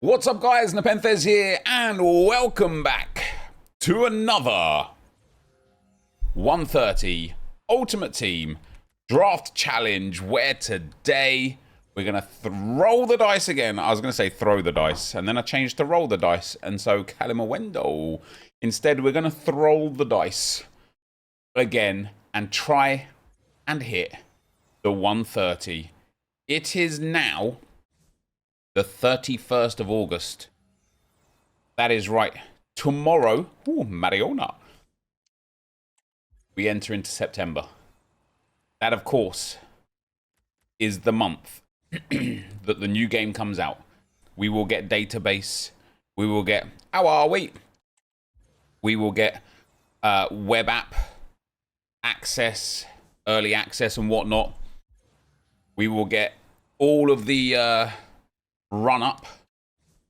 What's up guys, NepentheZ here and welcome back to another 130 Ultimate Team Draft Challenge where today we're going to roll the dice again. I was going to say throw the dice and then I changed to roll the dice, and so callum. Instead we're going to throw the dice again and try and hit the 130. It is now the 31st of August. That is right. Tomorrow, Mariona, we enter into September. That, of course, is the month that the new game comes out. We will get database. We will get... How are we? We will get web app access, early access and whatnot. We will get all of the... run up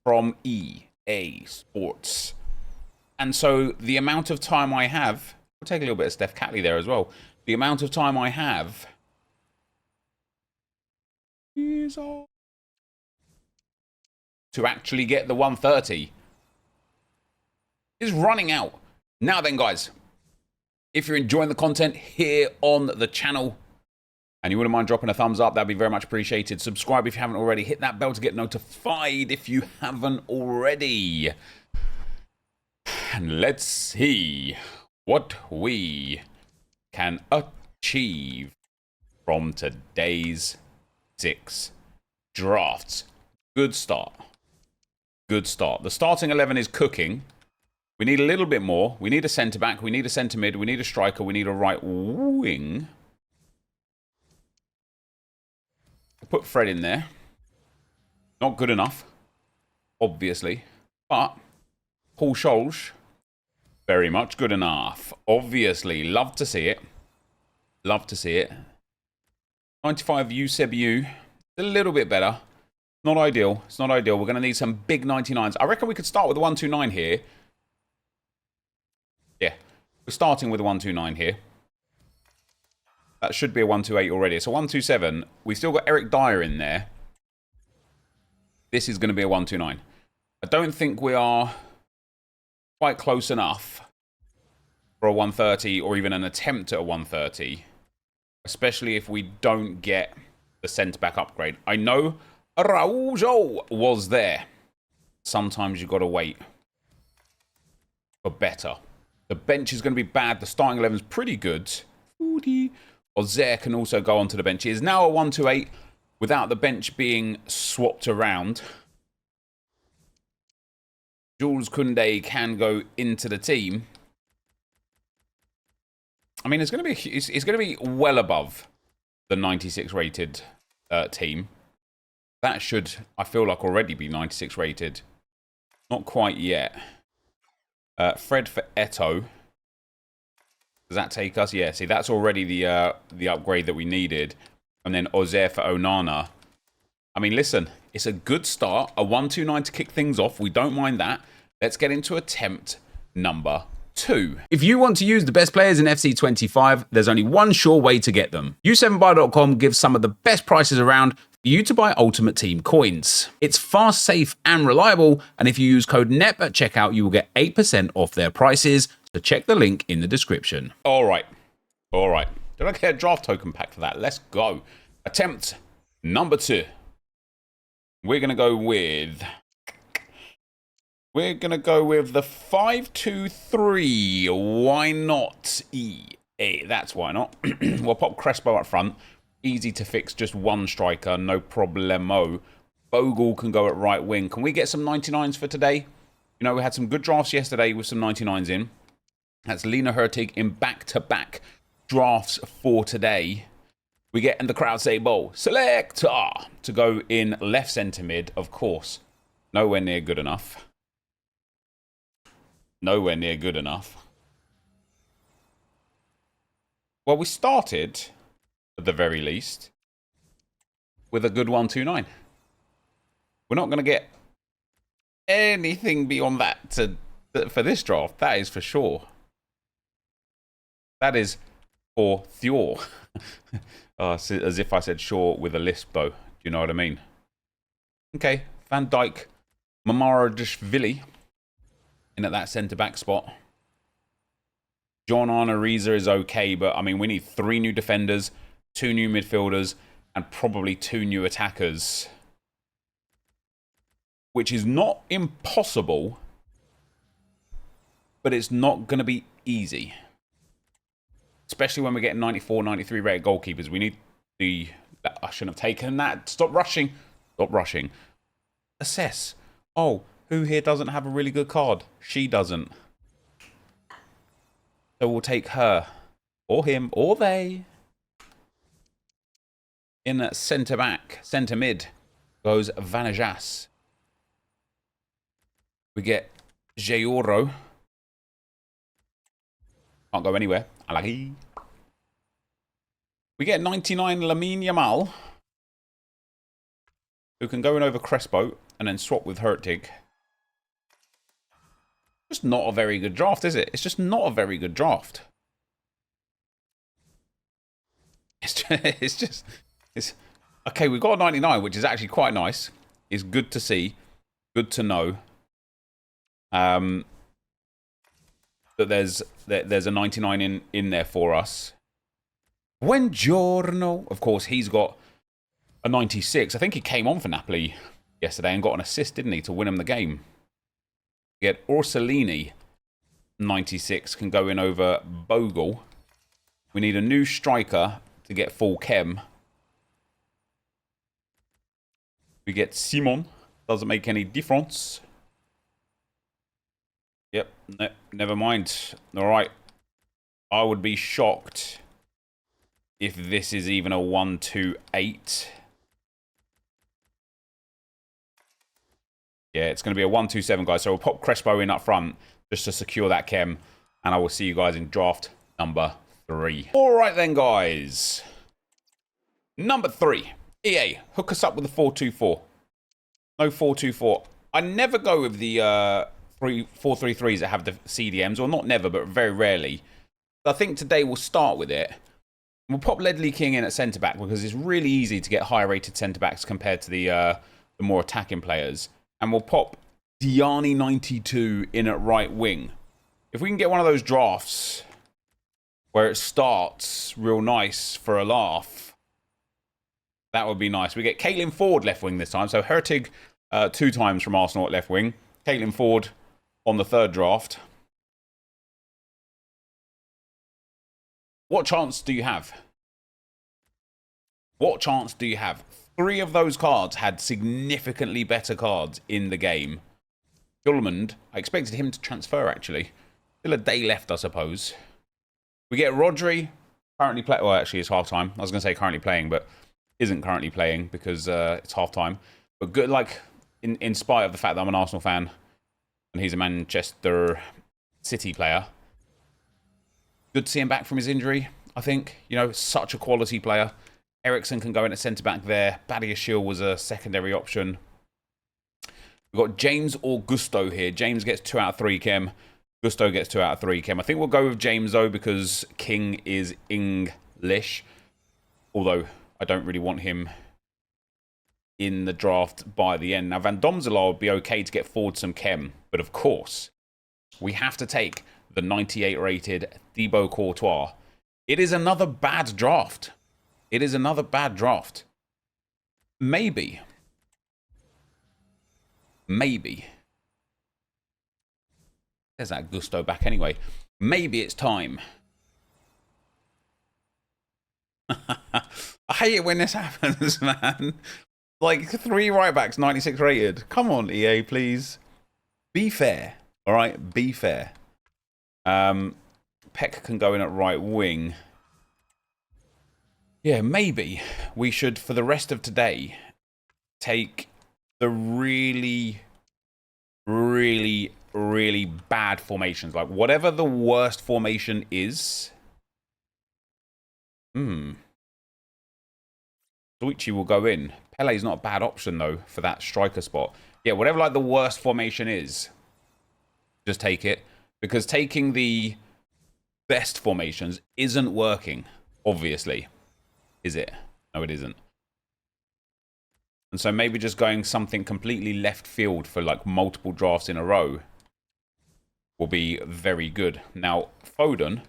from EA Sports. And so the amount of time I have, we'll take a little bit of Steph Catley there as well. The amount of time I have is to actually get the 130 is running out. Now then guys, if you're enjoying the content here on the channel, and you wouldn't mind dropping a thumbs up, that'd be very much appreciated. Subscribe if you haven't already. Hit that bell to get notified if you haven't already. And let's see what we can achieve from today's 6 drafts. Good start. Good start. The starting 11 is cooking. We need a little bit more. We need a centre-back. We need a centre-mid. We need a striker. We need a right wing. Put Fred in there. Not good enough, obviously. But Paul Scholes, very much good enough. Obviously, love to see it. Love to see it. 95 Eusebiu, a little bit better. Not ideal. It's not ideal. We're going to need some big 99s. I reckon we could start with the 129 here. Yeah, we're starting with the 129 here. That should be a 128 already. It's a 127. We've still got Eric Dyer in there. This is going to be a 129. I don't think we are quite close enough for a 130 or even an attempt at a 130. Especially if we don't get the centre-back upgrade. I know Araujo was there. Sometimes you've got to wait for better. The bench is going to be bad. The starting 11 is pretty good. Ozer can also go onto the bench. He is now a 128 without the bench being swapped around. Jules Koundé can go into the team. I mean, it's going to be well above the 96 rated team. That should, I feel like, already be 96 rated. Not quite yet. Fred for Eto. Does that take us? Yeah, see, that's already the upgrade that we needed. And then Ozer for Onana. I mean, listen, it's a good start. A 129 to kick things off. We don't mind that. Let's get into attempt number 2. If you want to use the best players in FC25, there's only one sure way to get them. U7buy.com gives some of the best prices around for you to buy Ultimate Team coins. It's fast, safe, and reliable. And if you use code NEP at checkout, you will get 8% off their prices. So check the link in the description. All right. All right. Did I get a draft token pack for that? Let's go. Attempt number 2. We're going to go with... We're going to go with the 5-2-3. Why not EA? That's why not. We'll pop Crespo up front. Easy to fix, just one striker. No problemo. Bogle can go at right wing. Can we get some 99s for today? You know, we had some good drafts yesterday with some 99s in. That's Lena Hurtig in back-to-back drafts for today. We get in the crowd say, "Bowl selector," to go in left centre mid, of course. Nowhere near good enough. Nowhere near good enough. Well, we started, at the very least, with a good 129. We're not going to get anything beyond that for this draft. That is for sure. That is for sure. As if I said sure with a lisp, though. Do you know what I mean? Okay, Van Dijk Mamarashvili in at that centre-back spot. John Arnariza is okay, but, I mean, we need 3 new defenders, 2 new midfielders, and probably 2 new attackers. Which is not impossible, but it's not going to be easy. Especially when we're getting 94, 93 rated goalkeepers. We need the... I shouldn't have taken that. Stop rushing. Stop rushing. Assess. Oh, who here doesn't have a really good card? She doesn't. So we'll take her. Or him. Or they. In centre back. Centre mid goes Vanajas. We get Jeoro. Can't go anywhere. Alagi. We get 99 Lamine Yamal, who can go in over Crespo and then swap with Hurtig. Just not a very good draft, is it? It's just not a very good draft. It's okay. We've got a 99, which is actually quite nice. It's good to see, good to know. That there's a 99 in there for us. Buongiorno. Of course, he's got a 96. I think he came on for Napoli yesterday and got an assist, didn't he, to win him the game. We get Orsolini, 96, can go in over Bogle. We need a new striker to get full chem. We get Simon. Doesn't make any difference. Yep, never mind. All right. I would be shocked if this is even a 1-2-8. Yeah, it's going to be a 1-2-7, guys. So we'll pop Crespo in up front just to secure that chem. And I will see you guys in draft number 3. All right then, guys. Number 3. EA, hook us up with the 4-2-4. No 4-2-4. I never go with the 4-3-3s that have the CDMs. Or not never, but very rarely. I think today we'll start with it. We'll pop Ledley King in at centre-back because it's really easy to get higher-rated centre-backs compared to the more attacking players. And we'll pop Diani92 in at right wing. If we can get one of those drafts where it starts real nice for a laugh, that would be nice. We get Caitlin Ford left wing this time. So Hurtig 2 times from Arsenal at left wing. Caitlin Ford on the 3rd draft. What chance do you have? What chance do you have? 3 of those cards had significantly better cards in the game. Gulmand, I expected him to transfer, actually. Still a day left, I suppose. We get Rodri, currently playing. Well, actually, it's half-time. I was going to say currently playing, but isn't currently playing because it's half-time. But good, like, in spite of the fact that I'm an Arsenal fan and he's a Manchester City player, good to see him back from his injury, I think. You know, such a quality player. Ericsson can go in at centre-back there. Badiashile was a secondary option. We've got James or Gusto here. James gets 2 out of 3 chem. Gusto gets 2 out of 3 chem. I think we'll go with James, though, because King is English. Although, I don't really want him in the draft by the end. Now, Van Domzelaar would be okay to get forward some chem. But, of course, we have to take the 98-rated Thibaut Courtois. It is another bad draft. It is another bad draft. Maybe. There's that Gusto back anyway. Maybe it's time. I hate it when this happens, man. Like, 3 right-backs, 96 rated. Come on, EA, please. Be fair. All right? Be fair. Peck can go in at right wing. Yeah, maybe we should, for the rest of today, take the really, really, really bad formations. Like, whatever the worst formation is. Soichi will go in. Pele's not a bad option, though, for that striker spot. Yeah, whatever, like, the worst formation is, just take it. Because taking the best formations isn't working, obviously. Is it? No, it isn't. And so maybe just going something completely left field for like multiple drafts in a row will be very good. Now, Foden,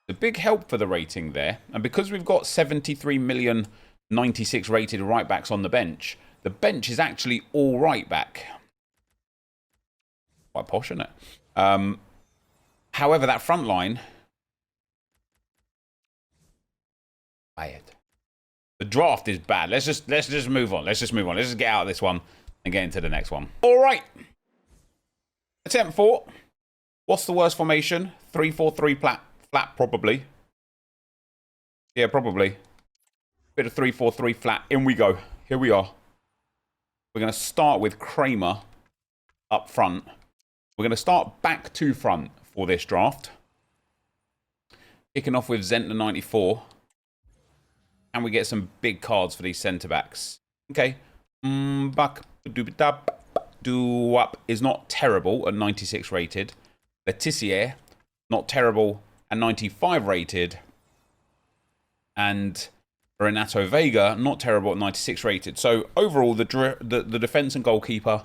the big help for the rating there, and because we've got 73 million 96 rated right backs on the bench is actually all right back. Quite posh, isn't it? However, that front line, bad. The draft is bad. Let's just move on. Let's just get out of this one and get into the next one. All right. Attempt 4. What's the worst formation? 3-4-3 flat, probably. Yeah, probably. Bit of 3-4-3 flat. In we go. Here we are. We're going to start with Kramer up front. We're going to start back to front for this draft. Kicking off with Zentner 94. And we get some big cards for these centre-backs. Okay. Buck Duap is not terrible at 96 rated. Letizier, not terrible at 95 rated. And Renato Vega, not terrible at 96 rated. So overall, the defence and goalkeeper,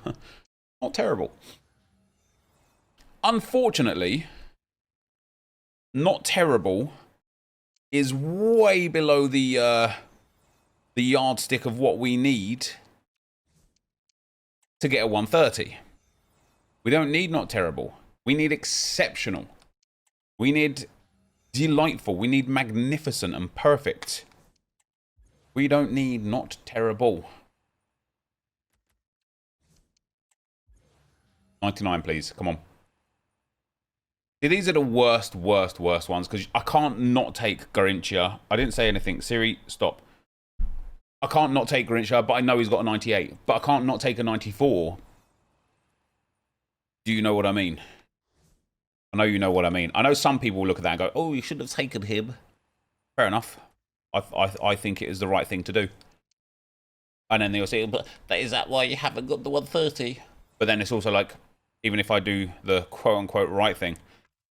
not terrible. Unfortunately, not terrible is way below the yardstick of what we need to get a 130. We don't need not terrible. We need exceptional. We need delightful. We need magnificent and perfect. We don't need not terrible. 99, please. Come on. See, these are the worst ones because I can't not take Garrincha. I didn't say anything. Siri, stop. I can't not take Garrincha, but I know he's got a 98. But I can't not take a 94. Do you know what I mean? I know you know what I mean. I know some people look at that and go, oh, you should have taken him. Fair enough. I think it is the right thing to do. And then they'll say, but is that why you haven't got the 130? But then it's also like, even if I do the quote-unquote right thing,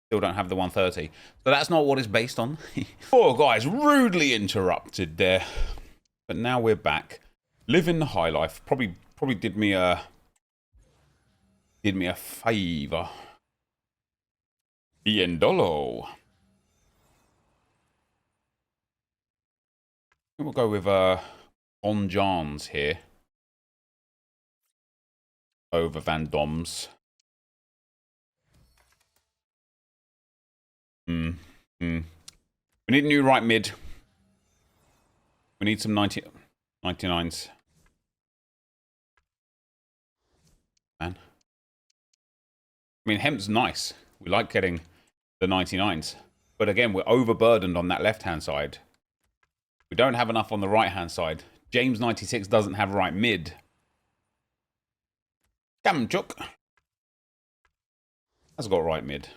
still don't have the 130. So that's not what it's based on. Oh, guys, rudely interrupted there. But now we're back. Living the high life. Probably did me a favour. Biendolo. We'll go with On Jans here. Over Van Doms. We need a new right mid. We need some 99s. Man. I mean, Hemp's nice. We like getting the 99s. But again, we're overburdened on that left-hand side. We don't have enough on the right-hand side. James 96 doesn't have right mid. Kamchuk has got right mid.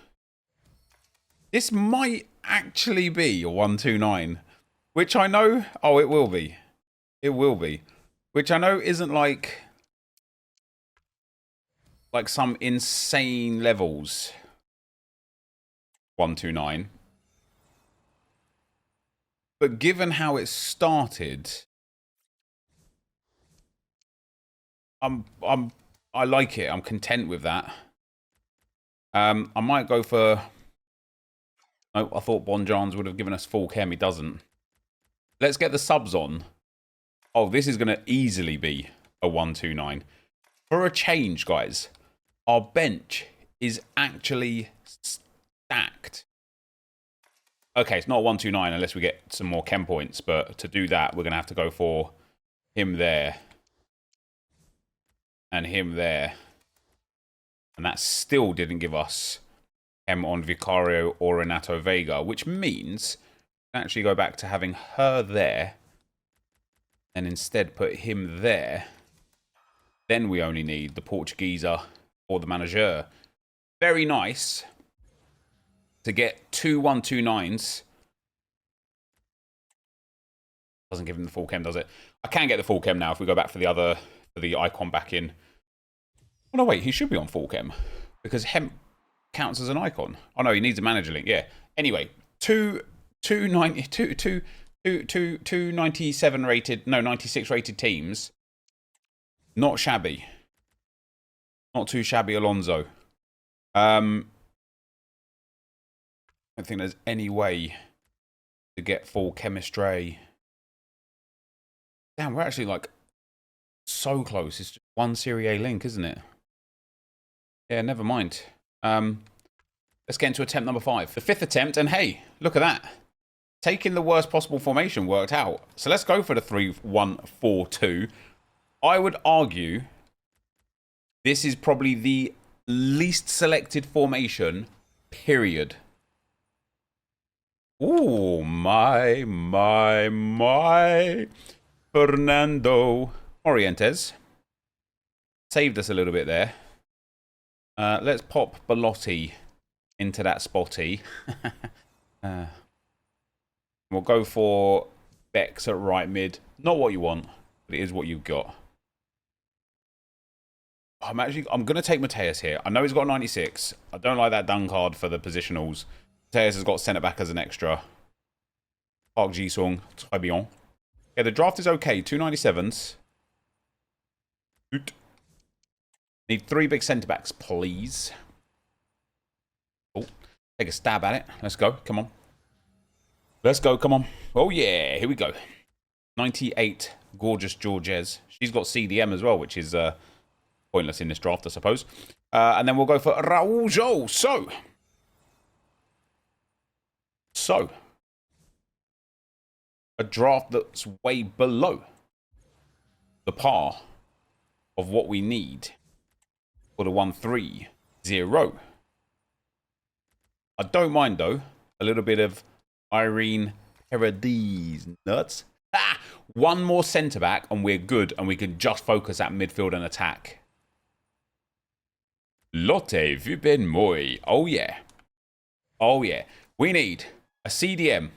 This might actually be a 129, which I know... Oh, it will be. It will be. Which I know isn't like some insane levels. 129. But given how it started, I like it. I'm content with that. I might go for... Oh, I thought Bonjans would have given us full chem. He doesn't. Let's get the subs on. Oh, this is going to easily be a 129. For a change, guys, our bench is actually stacked. Okay, it's not 129 unless we get some more chem points. But to do that, we're going to have to go for him there. And him there. And that still didn't give us chem on Vicario or Renato Vega, which means we can actually go back to having her there and instead put him there. Then we only need the Portugueser or the manager. Very nice to get two 129s. Doesn't give him the full chem, does it? I can get the full chem now if we go back for the icon back in. Oh no, wait, he should be on full chem because Hemp counts as an icon. Oh no, he needs a manager link. Yeah. Anyway, two 97 rated, no, 96 rated teams Not shabby. Not too shabby, Alonso. I don't think there's any way to get full chemistry. Damn, we're actually like so close. It's just one Serie A link, isn't it? Yeah, never mind. Let's get into attempt number 5. The 5th attempt, and hey, look at that. Taking the worst possible formation worked out. So let's go for the 3-1-4-2. I would argue this is probably the least selected formation, period. Oh, my. Fernando Morientes saved us a little bit there. Let's pop Belotti into that spotty. We'll go for Bex at right mid. Not what you want, but it is what you've got. I'm going to take NepentheZ here. I know he's got 96. I don't like that done card for the positionals. NepentheZ has got centre back as an extra. Park Ji-sung, très bien. Yeah, the draft is okay. 297s. Need 3 big centre backs, please. Oh, take a stab at it. Let's go. Come on. Let's go. Come on. Oh, yeah. Here we go. 98, gorgeous Georges. She's got CDM as well, which is pointless in this draft, I suppose. And then we'll go for Raúl. So, a draft that's way below the par of what we need for the 1-3-0. I don't mind, though, a little bit of Irene Paredes nuts. One more centre-back and we're good, and we can just focus at midfield and attack. Lotte Vupen Moi. Oh, yeah. Oh, yeah. We need a CDM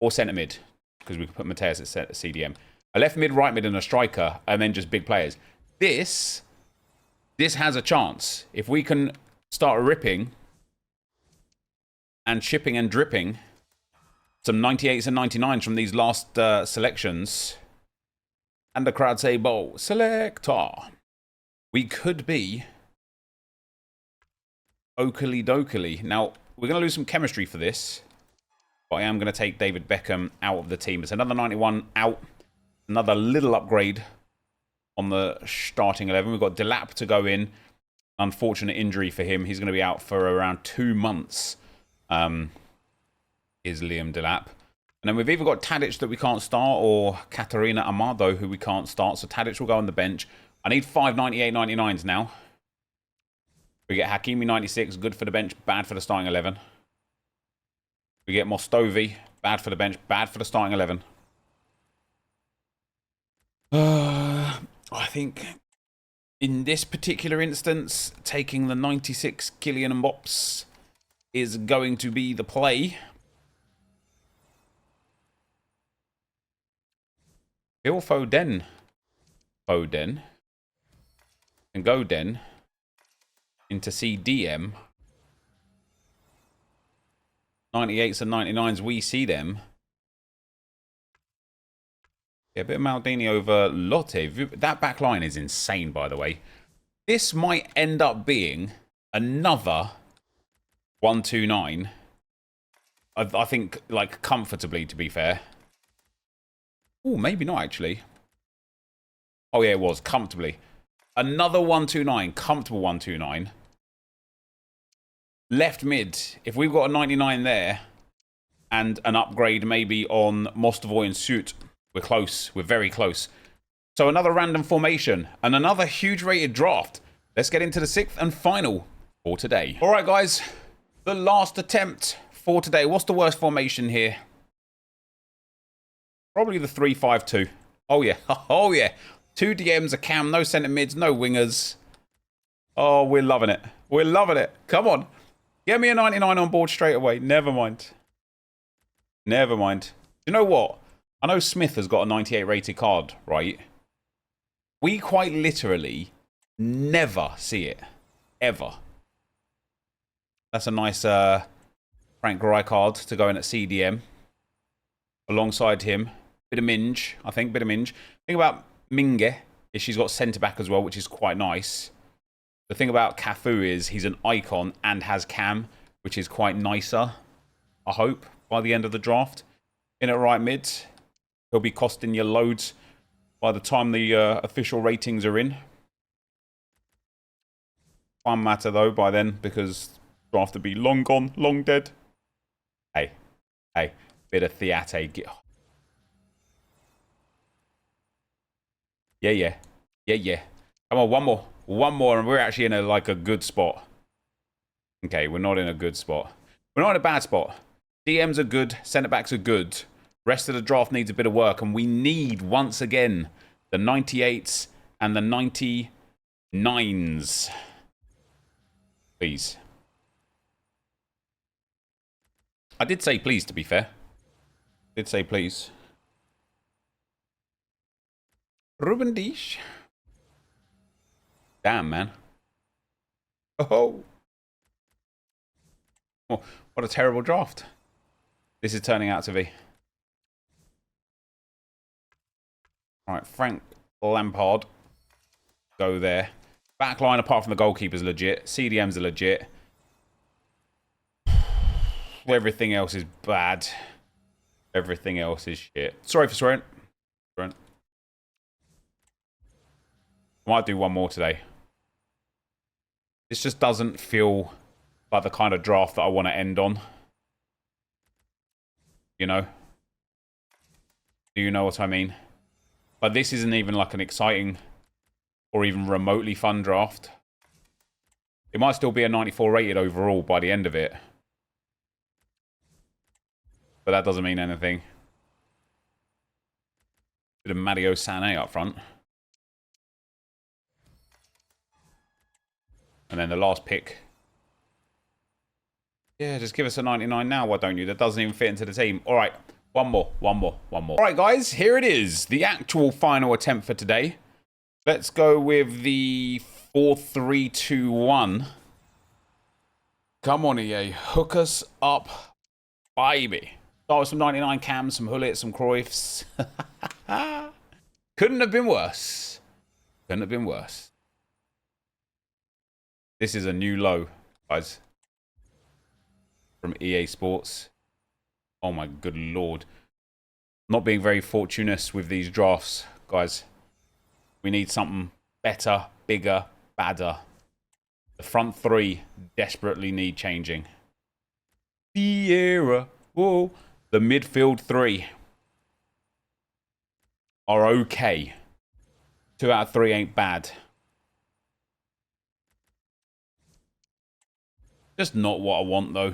or centre mid, because we can put NepentheZ at CDM. A left mid, right mid, and a striker, and then just big players. This has a chance. If we can start ripping and chipping and dripping some 98s and 99s from these last selections, and the crowd say, "Bo, selector," we could be Oakley Dokley. Now, we're going to lose some chemistry for this, but I am going to take David Beckham out of the team. It's another 91 out. Another little upgrade on the starting 11. We've got Delap to go in. Unfortunate injury for him. He's going to be out for around 2 months. Is Liam Delap. And then we've either got Tadic that we can't start, or Katarina Amado, who we can't start. So Tadic will go on the bench. I need 5 98-99s now. We get Hakimi 96, good for the bench, bad for the starting 11. We get Mostovi, bad for the bench, bad for the starting 11. I think in this particular instance, taking the 96 Kylian Mbappé is going to be the play. Phil Foden. And Godin into CDM. 98s and 99s, we see them. Yeah, a bit of Maldini over Lotte. That back line is insane, by the way. This might end up being another 1-2-9. I think, like, comfortably, to be fair. Oh, maybe not, actually. Oh, yeah, it was. Comfortably. Another 1-2-9. Comfortable 1-2-9. Left mid. If we've got a 99 there and an upgrade maybe on Mostovoy and Suit, we're close. We're very close. So another random formation and another huge rated draft. Let's get into the 6th and final for today. All right, guys. The last attempt for today. What's the worst formation here? Probably the 3-5-2. Oh, yeah. Oh, yeah. 2 DMs, a cam, no centre mids, no wingers. Oh, we're loving it. We're loving it. Come on. Get me a 99 on board straight away. Never mind. Never mind. You know what? I know Smith has got a 98 rated card, right? We quite literally never see it. Ever. That's a nice Frank Rijkaard to go in at CDM. Alongside him. Bit of Minge, I think. Bit of Minge. Think about Minge. is she's got centre-back as well, which is quite nice. The thing about Cafu is he's an icon and has cam, which is quite nicer, I hope, by the end of the draft. In at right mid, he'll be costing you loads by the time the official ratings are in. Won't matter, though, by then, because draft will be long gone, long dead. Hey, bit of Theate. Yeah. Come on, one more, and we're actually in a good spot. Okay, we're not in a good spot. We're not in a bad spot. DMs are good, centre backs are good. Rest of the draft needs a bit of work, and we need once again the 98s and the 99s. Please. I did say please, to be fair. Did say please. Ruben Dish. Damn, man. Oh. What a terrible draft this is turning out to be. Alright, Frank Lampard. Go there. Backline, apart from the goalkeeper's legit. CDM's are legit. Everything else is bad. Everything else is shit. Sorry for swearing. I might do one more today. This just doesn't feel like the kind of draft that I want to end on. You know? Do you know what I mean? But this isn't even like an exciting or even remotely fun draft. It might still be a 94 rated overall by the end of it. But that doesn't mean anything. Bit of Mario Sané up front. And then the last pick. Yeah, just give us a 99 now, why don't you? That doesn't even fit into the team. All right, one more. All right, guys, here it is. The actual final attempt for today. Let's go with the 4-3-2-1. Come on, EA. Hook us up, baby. Start with some 99 cams, some Hullets, some Cruyffs. Couldn't have been worse. Couldn't have been worse. This is a new low, guys. From EA Sports. Oh my good lord. Not being very fortunate with these drafts, guys. We need something better, bigger, badder. The front three desperately need changing. Vieira. Whoa. The midfield three are okay. 2 out of 3 ain't bad. Just not what I want, though.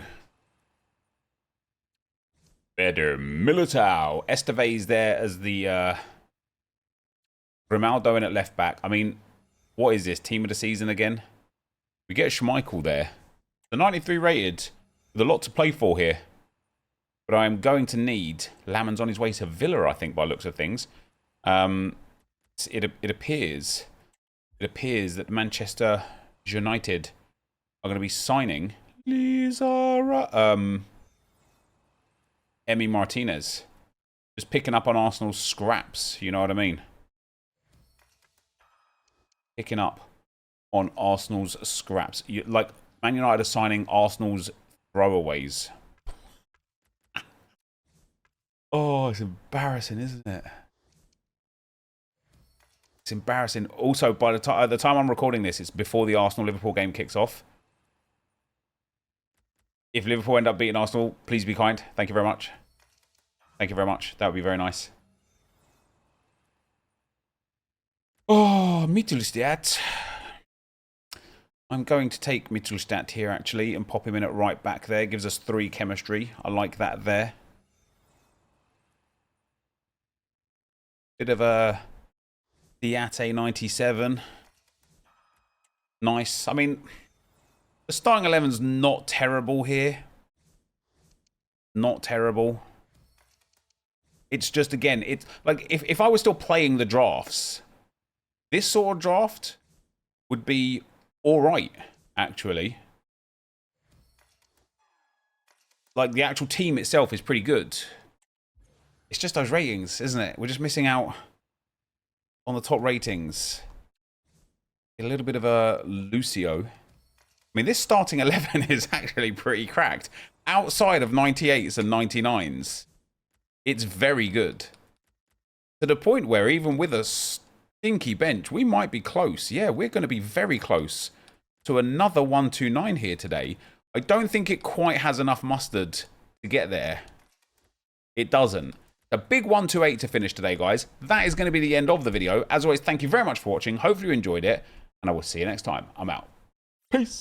Better Militao. Estevez there as the Ronaldo in at left back. I mean, what is this? Team of the season again? We get Schmeichel there. The 93 rated with a lot to play for here. But I am going to need... Lamon's on his way to Villa, I think, by looks of things. It appears that Manchester United are going to be signing Emi Martinez. Just picking up on Arsenal's scraps, you know what I mean? Picking up on Arsenal's scraps. Like, Man United are signing Arsenal's throwaways. Oh, it's embarrassing, isn't it? It's embarrassing. Also, by the time I'm recording this, it's before the Arsenal-Liverpool game kicks off. If Liverpool end up beating Arsenal, please be kind. Thank you very much. Thank you very much. That would be very nice. Oh, Mittelstadt. I'm going to take Mittelstadt here, actually, and pop him in at right back there. Gives us 3 chemistry. I like that there. Bit of a Theate 97. Nice. I mean, the starting 11's not terrible here. Not terrible. It's just, again, it's like if I was still playing the drafts, this sort of draft would be all right, actually. Like, the actual team itself is pretty good. It's just those ratings, isn't it? We're just missing out on the top ratings. A little bit of a Lucio. I mean, this starting 11 is actually pretty cracked. Outside of 98s and 99s, it's very good. To the point where even with a stinky bench, we might be close. Yeah, we're going to be very close to another 129 here today. I don't think it quite has enough mustard to get there. It doesn't. A big 128 to finish today, guys. That is going to be the end of the video. As always, thank you very much for watching. Hopefully you enjoyed it, and I will see you next time. I'm out. Peace.